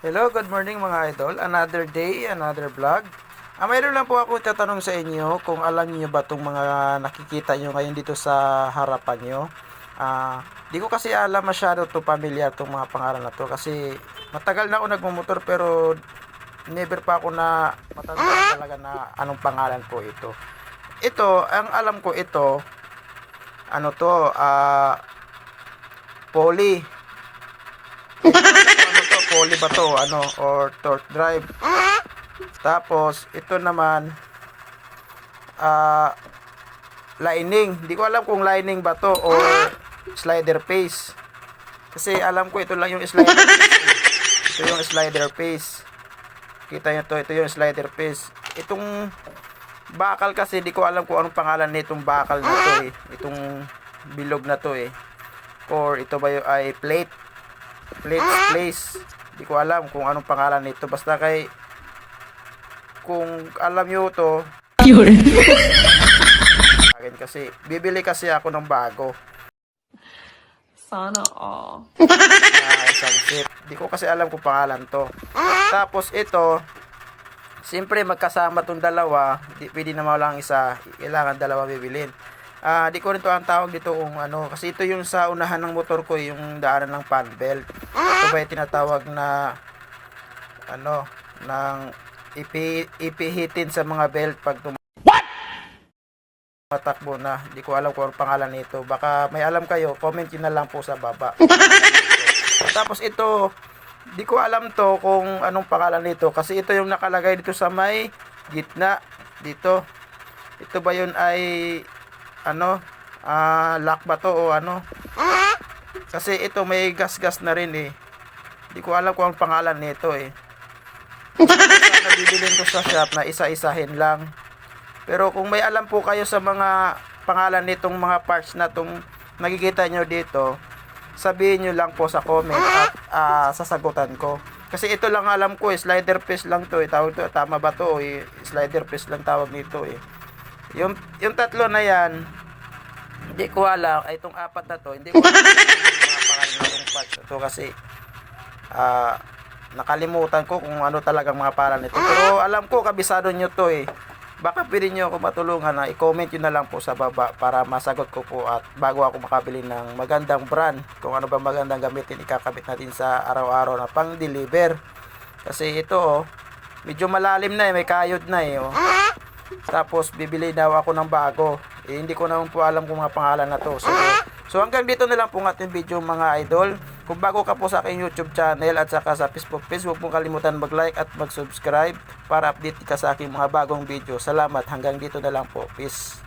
Hello, good morning mga idol. Another day, another vlog. Mayroon lang po ako tatanong sa inyo kung alam niyo ba itong mga nakikita nyo ngayon dito sa harapan nyo. Di ko kasi alam masyado to pamilyar itong mga pangalan na to kasi matagal na ako nagmumotor pero never pa ako na matandaan talaga na anong pangalan po ito. Ito, ang alam ko ito, ano to, Poly. Ano to, Poly ba to, ano, or torque drive. Tapos, ito naman, lining. Hindi ko alam kung lining ba to or slider pace. Kasi alam ko ito lang yung slider pace. Ito yung slider pace. Kita nyo to, ito yung slider pace. Itong bakal kasi, di ko alam kung anong pangalan nitong bakal na to eh. Itong bilog na to eh. Or ito ba yung ay plate place. Di ko alam kung anong pangalan nito. Basta kung alam nyo to, akin kasi, bibili kasi ako ng bago. Sana all. Isang set. Di ko kasi alam kung pangalan to. Tapos ito, siyempre magkasama tong dalawa, pwede na lang isa, kailangan dalawa bibilin. Di ko rin to ang tawag dito kung ano, kasi ito yung sa unahan ng motor ko, yung daanan ng fan belt. Ito ba yung tinatawag na ano, ng ipihitin sa mga belt pag tumatakbo na. Di ko alam kung ano pangalan nito. Baka may alam kayo, comment yun na lang po sa baba. Tapos ito, di ko alam to kung anong pangalan nito kasi ito yung nakalagay dito sa may gitna dito. Ito ba yun ay ano, lock ba to o ano? Kasi ito may gas-gas na rin eh. Di ko alam kung ang pangalan nito eh. Sana bibilin ko sa shop na isa-isahin lang. Pero kung may alam po kayo sa mga pangalan nitong mga parts na itong nakikita nyo dito, sabihin nyo lang po sa comment at sasagutan ko. Kasi ito lang alam ko eh, slider piece lang to eh. Tawag to, tama ba to eh? Slider piece lang tawag nito eh. Yung tatlo na yan, hindi ko alam. Ay, itong apat na to, hindi ko alam mga pangalan ng parts ito kasi nakalimutan ko kung ano talagang mga pangalan nito. Pero alam ko, kabisado nyo to eh. Baka pwede nyo ako matulungan na i-comment nyo na lang po sa baba para masagot ko po at bago ako makabili ng magandang brand. Kung ano ba magandang gamitin, ikakabit natin sa araw-araw na pang-deliver. Kasi ito oh, medyo malalim na eh, may kayod na eh oh. Tapos bibili daw ako ng bago. Hindi ko naman po alam kung mga pangalan na to. So hanggang dito na lang po ang ating video mga idol. Kung bago ka po sa aking YouTube channel at saka sa Facebook page, huwag pong kalimutan mag-like at mag-subscribe para update ka sa aking mga bagong video. Salamat. Hanggang dito na lang po. Peace.